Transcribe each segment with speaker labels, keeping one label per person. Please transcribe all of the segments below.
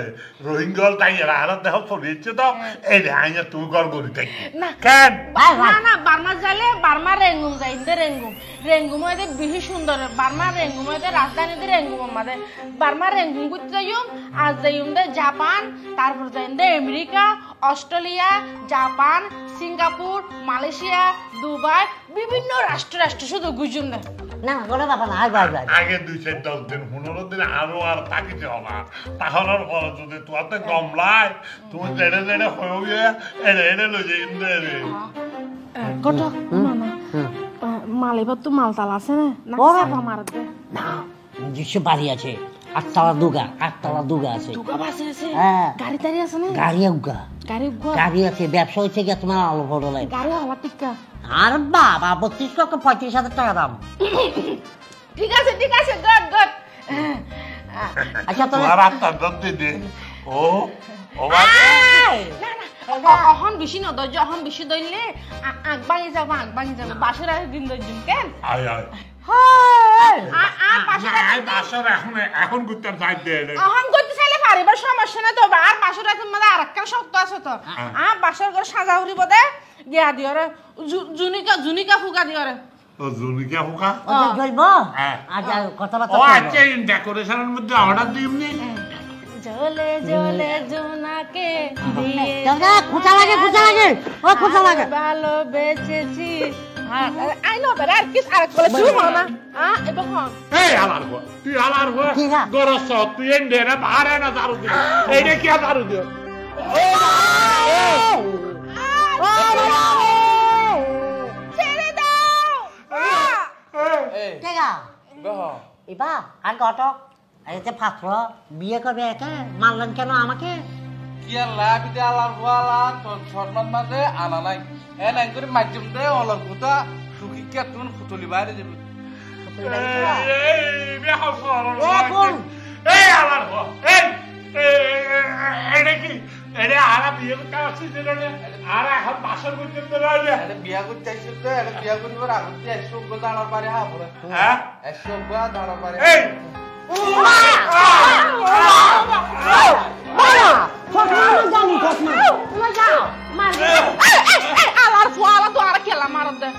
Speaker 1: রে রোহিঙ্গল তাই এরা আর দেহ পড়িয়েছে তো এই রে আইয়া তুই গল করি তাই কেন
Speaker 2: না না বার্মা যাইলে বার্মা রেঙ্গুম যাই ইন্দে রেঙ্গুম হইতে বেশি সুন্দর বার্মা রেঙ্গুম হইতে রাজধানীতে রেঙ্গুম আমাদের বার্মা রেঙ্গুম করতে যাইম আর যাইম দে জাপান তারপর যাইম দে America Australia Japan Singapore Malaysia Dubai বিভিন্ন রাষ্ট্র শুধু গুজুম না
Speaker 3: না কোনো ব্যাপার না
Speaker 1: আগে 2-10 দিন 15 দিন আরো আর থাকিতে হবে তাহলে পরে যদি তোতে গমলাই তুমি জেড়ে জেড়ে হয়ে এড়ে লই যাই ইন্দে রে
Speaker 2: কত মামা মালিবার তো মালতাল আছে না চাপা মার দে
Speaker 3: না নিজস্ব বাড়ি আছে আটতলা দুগা আছে
Speaker 2: দুগা বাসে আছে
Speaker 3: হ্যাঁ
Speaker 2: গাড়ি টাড়ি আছে না
Speaker 3: গাড়ি আছে ব্যবসা হচ্ছে কি তোমার আলো ফটো লাই
Speaker 2: গাড়ি হওয়া টিকা
Speaker 3: আর বাবা 32 লক্ষ 35,000 টাকা দাম
Speaker 2: ঠিক আছে গুড
Speaker 3: আচ্ছা তো
Speaker 1: আর আত্মা দতে দে ও ভাই
Speaker 2: না অহন বেশি ন দজ অহন বেশি দইলে আগবাই যাব বাসর দিন দইজুম কেন
Speaker 1: আয়
Speaker 2: হাই
Speaker 1: বাসর এখন গুত্তার যাই দে
Speaker 2: অহন করতে চাইলে পারিবার সমস্যা না তো আর বাসর এখন মানে আরেকটা শক্ত আছে তো বাসর করে সাজা হরিব দে গিয়া দিও রে জুনিকা ফুকা দিও রে
Speaker 1: ও জুনিকা ফুকা
Speaker 3: জলবো আজ কথা
Speaker 1: ও আচ্ছা ডেকোরেশনের মধ্যে অর্ডার দিমনি
Speaker 2: জলে জলে জোনাকে দিয়ে
Speaker 3: দাদা খুঁজা লাগে
Speaker 2: ভালোবেসেছি আই নো বের আর কিস আর বলে শুরু হও না এবং হন
Speaker 1: এই আলার গো গরস তুই এন্ডে না বাহারে না দারু দে এইটা কি দারু দে
Speaker 2: ছেড়ে দাও
Speaker 3: কেগা ইবা আর ঘটক এই যে পাত্র বিয়ে করবে একা মানলেন কেন আমাকে
Speaker 4: কি লাভ দে আলার ওয়ালা তো সম্মান মাঝে আনা নাই এ নাই করে মাধ্যম দে অলর কথা সুখী কে তুন ফুটলি বাইরে যাবে
Speaker 1: এই বিয়া করো এই আলার গো এইটা কি এটা আরা বিয়ে করতে আসছিস রে আর এখন বাসর করতে পারলে
Speaker 4: এটা বিয়া করতে আইছিস তো এটা বিয়া করিবার আগে 100 গো দাঁড়ার পারে হা পড়ে
Speaker 1: হ্যাঁ
Speaker 4: 100 গো দাঁড়ার পারে
Speaker 1: এই
Speaker 2: আলার ফুয়ালা তো আর খেলা মার দে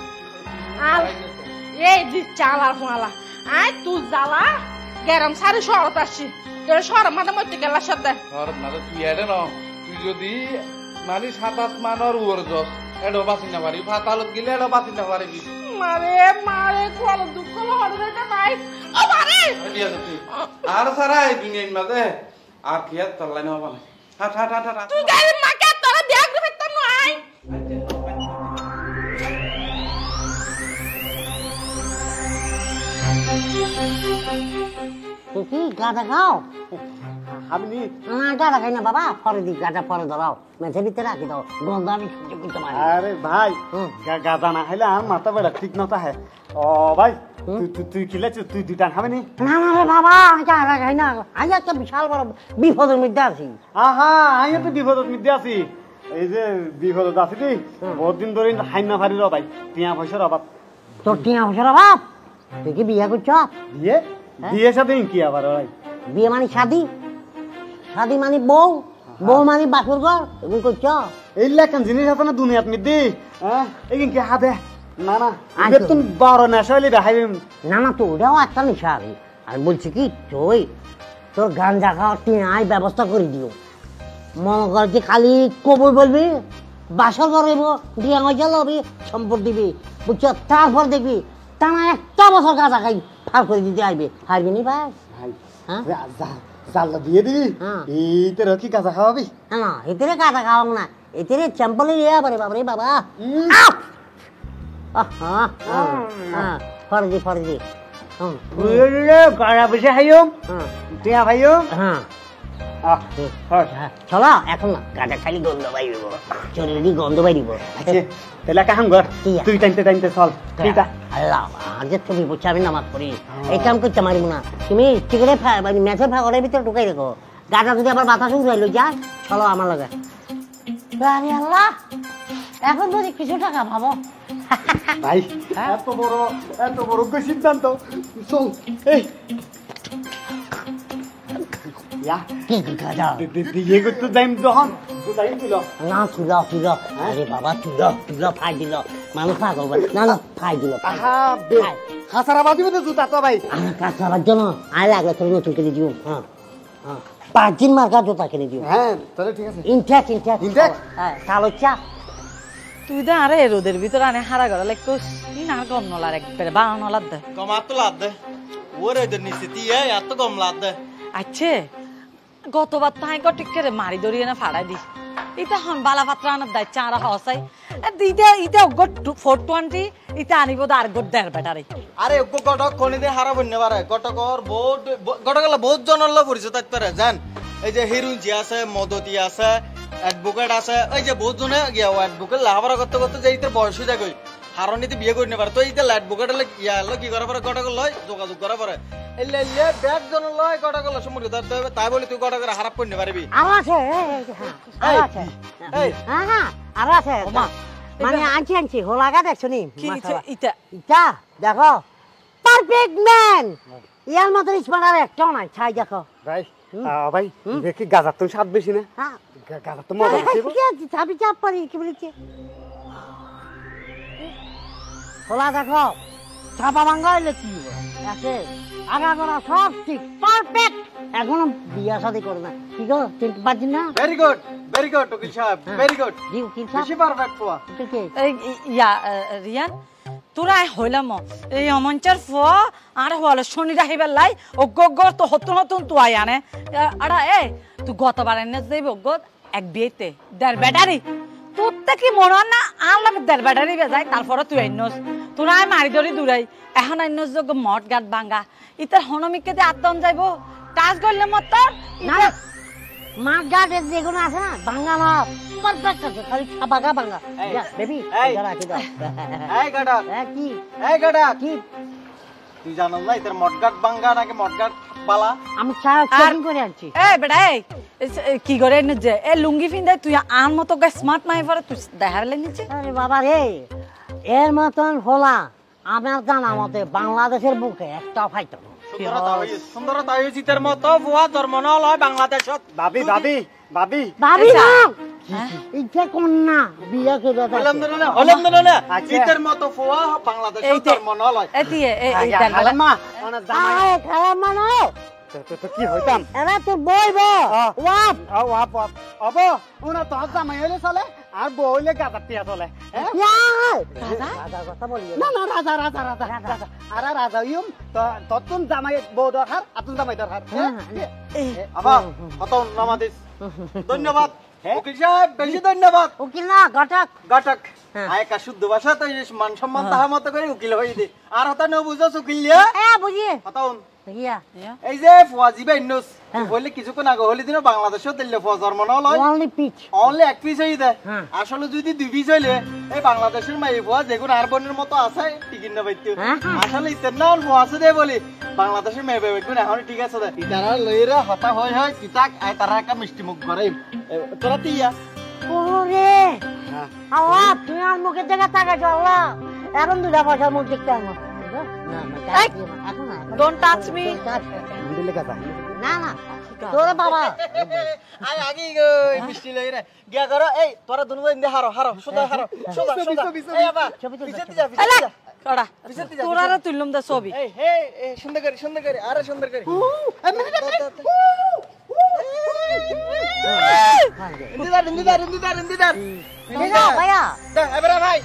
Speaker 2: এই দিচ্ছে আলার ফুয়ালা আই তুই জ্বালা গেরাম সারি শহরত আসছি শহর মাঝে মধ্যে গেলার সাথে
Speaker 4: মানে তুই এটা ন তুই যদি মানে 7-8 মানর উড় যস এডো বাসি না পারি ফাতালত গিলে এডো বাসি না পারবি
Speaker 2: মারে কোন দুঃখ হড় দেটা ভাই ও মারে
Speaker 4: এডিয়া তুই আর সারা এই দুনিয়ার মাঝে আর কি আর তল্লাই না হবে হাট
Speaker 2: তুই গাড়ি মাকে তোরা দেখ রে তোর নয়
Speaker 3: কি গাঁদা খাও
Speaker 4: আমি
Speaker 3: না গাঁদা খাই না বাবা পরে দি গাঁদা পরে ধরাও মেঝে ভিতরে রাখি দাও গন্ধ আমি সহ্য করতে পারি
Speaker 5: আরে ভাই গাঁদা না খাইলে আমার মাথা বেড়া ঠিক না তাহে ও ভাই তুই খেলেছিস তুই দুইটা খাবি নি
Speaker 3: না রে বাবা গাঁদা খাই না আজ একটা বিশাল বড় বিপদের মধ্যে আছি
Speaker 5: আহা আমি তো বিপদের মধ্যে আছি এই যে বিপদত আছি তুই বহুত দিন ধরে হাইনা ফারি র ভাই টিয়া পয়সার অভাব
Speaker 3: তোর টিয়া পয়সার অভাব তুই কি বিয়ে করছ
Speaker 5: বিয়ে বিয়ে সাথে কি আবার ভাই
Speaker 3: বিয়ে মানে শাদি মানে বউ মানে বাসর ঘর এগুলো করছ
Speaker 5: এই লেখান জিনিস আছে না দুনিয়াত মধ্যে হ্যাঁ এগিন কি হাবে না তুমি বড় নেশা হইলে দেখাইবি
Speaker 3: না তো ওটাও একটা নেশা আর বলছি কি তুই তোর গাঞ্জা খাওয়ার টিয়ায় ব্যবস্থা করে দিও মনে কর যে খালি কবুল বলবি বাসর করব দিয়ে মজা লবি সম্পদ দিবি বুঝছ তারপর দেখবি টানা একটা বছর গাঁজা খাই ফার করে দিতে আসবে হারবি নি ভাই হ্যাঁ
Speaker 5: জাল্লা দিয়ে দিবি এইতে কি গাঁজা খাওয়াবি
Speaker 3: না এতে গাঁজা খাওয়াবো না এতে চ্যাম্পল ইয়ে পারে বাবা রে বাবা ফরজি
Speaker 5: গাড়া বসে খাইও টিয়া খাইও
Speaker 3: হ্যাঁ চলো এখন না গাঁজা খালি গন্ধ বাইব চলি গন্ধ বাইব
Speaker 5: তাহলে কাহাম ঘর তুই টাইমতে চল
Speaker 3: আল্লাহ আর যে তুমি বুঝছে আমি নামাজ পড়ি এই কাম করতে মারিব না তুমি টিকেটে ম্যাচের ফাঁকরের ভিতরে ঢুকাই রেখো গাঁজা যদি আবার বাতাস উড়াইলো যা চলো আমার লগে আল্লাহ এখন যদি কিছু টাকা ভাবো
Speaker 5: ভাই এত বড় সিদ্ধান্ত চল এই ইয়া
Speaker 3: কি গাজা
Speaker 5: বিয়ে করতে যাইম যখন তো যাইম ছিল
Speaker 3: না তুল আরে বাবা তুল ফাই দিল মানুষ পাগল না না ফাই দিল
Speaker 5: আহা বে হাসারা বাজিব তো জুতা তো ভাই
Speaker 3: কাঁচাবার জন্য আয় লাগলে তোর নতুন কিনে দিও হ্যাঁ 5 দিন মার্কা জুতা কিনে দিও
Speaker 5: হ্যাঁ তাহলে ঠিক আছে
Speaker 3: ইনটেক হ্যাঁ কালো চা
Speaker 6: তুই দে আরে রোদের ভিতরে আনে হারা গড়া লাইক তুই না গম নলার একবারে বা নলার দে
Speaker 7: কমাতো লাদ দে ওরে এদের নিচে দিয়ে এত কম লাদ দে
Speaker 6: আচ্ছা গতবার তো হাই কটিক করে মারি ধরিয়ে না ফাড়াই দিস ইটা হন বালা পাত্র আনার দায়িত্ব আরা হসাই ইটা গট 420 ইটা আনিব আর গট দেড় ব্যাটারি
Speaker 7: আরে ওগো গটক কোনি দে হারা বন্নে পারে গটকর বহুত গটকলা বহুত জনল পরিচয় তাইত পারে জান এই যে হিরুঞ্জি আছে মদতি আছে অ্যাডভোকেট আছে ওই যে বহুত জনে গিয়া অ্যাডভোকেট লাহারা করতে করতে যে ইতার বয়স হয়ে যায় হারনিতে বিয়ে করে পারে তো এইটা অ্যাডভোকেট হলে ইয়া হলো কি করা পারে গটক লয় যোগাযোগ করা পারে এলে এলে ব্যাগ জন লয় গটক লয় সমুদ্র ধরতে হবে তাই বলে তুই গটকের হারাপ করতে পারবি
Speaker 3: আর আছে হ্যাঁ আর আছে মানে আনছি হোলাগা দেখছো নি
Speaker 6: কি ইটা
Speaker 3: ইটা দেখো পারফেক্ট ম্যান ইয়ার মতো স্মার্ট আর একটাও নাই ছাই দেখো
Speaker 5: ভাই ভাই দেখি গাজার তো স্বাদ বেশি না
Speaker 3: হ্যাঁ
Speaker 5: গাজার তো মজা বেশি
Speaker 3: কি আছে চাবি চাপ পারি কি বলেছে হোলা দেখো চাপা ভাঙ্গা হইলে কি আছে আগা করা সব ঠিক পারফেক্ট এখনো বিয়া শাদী করে না কি গো চিনতে পারছি না
Speaker 7: ভেরি গুড উকিল সাহেব ভেরি গুড
Speaker 3: দিও কি
Speaker 7: বেশি পারফেক্ট পোয়া
Speaker 3: ঠিক
Speaker 6: ইয়া রিয়ান তোরা হইলাম এই অমঞ্চার ফুয়া আর হল শনি রাহিবার লাই অজ্ঞ তো হতুন তুই আনে আড়া তুই গতবার এনে যাইব অজ্ঞ এক বিয়েতে দেড় ব্যাটারি তোর কি মনে না আনলাম দেড় ব্যাটারি বেজায় তারপরে তুই আইনস তোরা মারি ধরি দূরাই এখন আইনস যোগ্য মঠ গাট ভাঙ্গা ইতার হনমিককে দিয়ে আত্মন যাইব কাজ করলে মত
Speaker 3: না মাঠ গাট যেগুলো আছে না ভাঙ্গা না পারফেক্ট আছে খালি ছাপাকা ভাঙ্গা বেবি রাখি দাও
Speaker 7: এই গাডা
Speaker 3: কি
Speaker 7: এই গাডা
Speaker 3: কি
Speaker 7: তুই জানো না ইতার মটগাট বাঙ্গা নাকি মটগাট বালা
Speaker 3: আমি চেকিং করে আনছি
Speaker 6: বেটা কি করে যে লুঙ্গি ফিন্দে তুই আন মতো স্মার্ট নাই পরে তুই দেখার লেগেছে
Speaker 3: আরে বাবা রে এর মতন হোলা আমার জানা মতে বাংলাদেশের বুকে একটা ফাইতো
Speaker 7: সুন্দরতা হয়েছে ইতার মতো বুয়া তোর মনে হল বাংলাদেশত
Speaker 5: ভাবি
Speaker 3: ভাবি না ইচ্ছা কোন না বিয়া করে
Speaker 7: হলাম না ইতার মতো ফুয়া বাংলাদেশত তোর মনে হল
Speaker 5: মা ওনা জামাই
Speaker 3: খারাপ মানো
Speaker 5: তো কি হইতাম
Speaker 3: এরা তো বইবো ওয়াপ
Speaker 5: ওয়াপ অব ওনা তো জামাই হইলে চলে আর বউ হইলে গাজার টিয়া চলে
Speaker 3: রাজা কথা বলি
Speaker 5: না না রাজা আরে রাজা ইউম তো তুম জামাই বউ দরকার আতুন জামাই দরকার
Speaker 7: আবা কত নামাদিস ধন্যবাদ উকিল সাহেব বেশি ধন্যবাদ
Speaker 3: উকিল না
Speaker 7: ঘটক আয়কা শুদ্ধ ভাষা তো মান সম্মান তাহা মতো করে উকিল হয়ে দে আর হতা ন বুঝছ উকিল লিয়া
Speaker 3: বুঝিয়ে
Speaker 7: হতাউন
Speaker 3: ইয়া
Speaker 7: এই যে ফুয়াজি বাইনস বলে কিছুক্ষণ আগে হলি দিন বাংলাদেশও দিল্লি ফুয়া জন্ম নয়
Speaker 3: অনলি পিচ
Speaker 7: অনলি এক পিস হয়ে দেয় আসলে যদি দুই পিস হইলে এই বাংলাদেশের মাই ফুয়া যেগুলো আর বোনের মতো আছে টিকিন না পাইতো আসলে ইতের না ফুয়া আছে দে বলি বাংলাদেশের মেয়ে বেগুন এখন ঠিক আছে দে ইতারা লইরা হতা হয় কিতাক আই তারা একটা মিষ্টি মুখ করে তোরা তিয়া
Speaker 3: ওরে আল্লাহ তুই আর মুখে দেখা তাকা আল্লাহ এখন দুটা পয়সার মুখ দেখতে আমার
Speaker 6: ডোন্ট টাচ মি
Speaker 3: না না তোর বাবা
Speaker 7: আই আগে মিষ্টি লইরা গিয়া করো এই তোরা দুনো ইন্দে হারো সোজা এই বাবা পিছতে যা
Speaker 6: কড়া তোরা তুললাম দা ছবি
Speaker 7: এই এই সুন্দর করে আরে সুন্দর করে ইন্দিদার
Speaker 3: ভাইয়া
Speaker 7: এবারে ভাই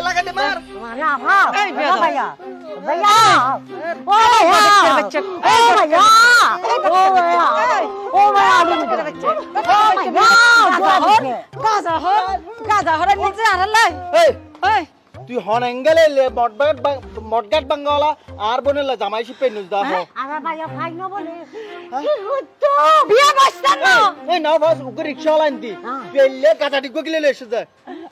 Speaker 7: লাগা দে মার
Speaker 3: মানে আপা ভাইয়া ও বাচ্চা ও ভাইয়া
Speaker 6: গাজা হরে নিচে আড়ালাই এই
Speaker 7: তুই হন এঙ্গেলে মটগাট বাঙ্গালা আর বনেলা জামাই শিপে নুজ দা হো
Speaker 3: আরে ভাইয়া ফাইন বলে কি হতো বিয়া বসতাম না
Speaker 7: এই না বাস উকে রিকশা লাইনতি পেলে গাটাটি গগিলে এসে যায়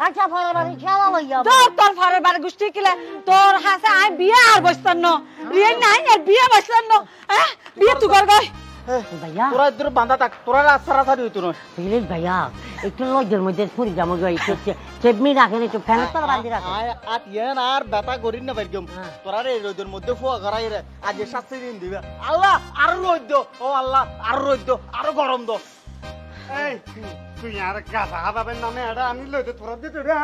Speaker 3: আচ্ছা ভালো বাড়ি খেলা লইয়া
Speaker 6: তোর ফারের বাড়ি গুষ্টি কিলে তোর হাসে আই বিয়া আর বসতাম না রিয়ে নাই এর বিয়া বসতাম না বিয়া তুই কর গই
Speaker 3: ভাইয়া
Speaker 5: তোরা ইদুর বান্ধা থাক তোরা রাস্তারাসারি হইতো না
Speaker 3: প্লিজ ভাইয়া একটু লজ্জার মধ্যে ফুরি যাবো একটু চেপমি রাখেন একটু ফ্যানের তলা বান্ধি রাখেন
Speaker 5: আর ইয়েন আর ব্যথা করিন না বাইরগম তোরা রে রোদের মধ্যে ফুয়া করাই রে আজ শাস্তি দিন দিবে আল্লাহ আরো রোদ দো ও আল্লাহ আরো রোদ দো আরো গরম দো এই তুই আর গাছা হাবাবের নামে এটা আমি লইতে তোরা দিতে রে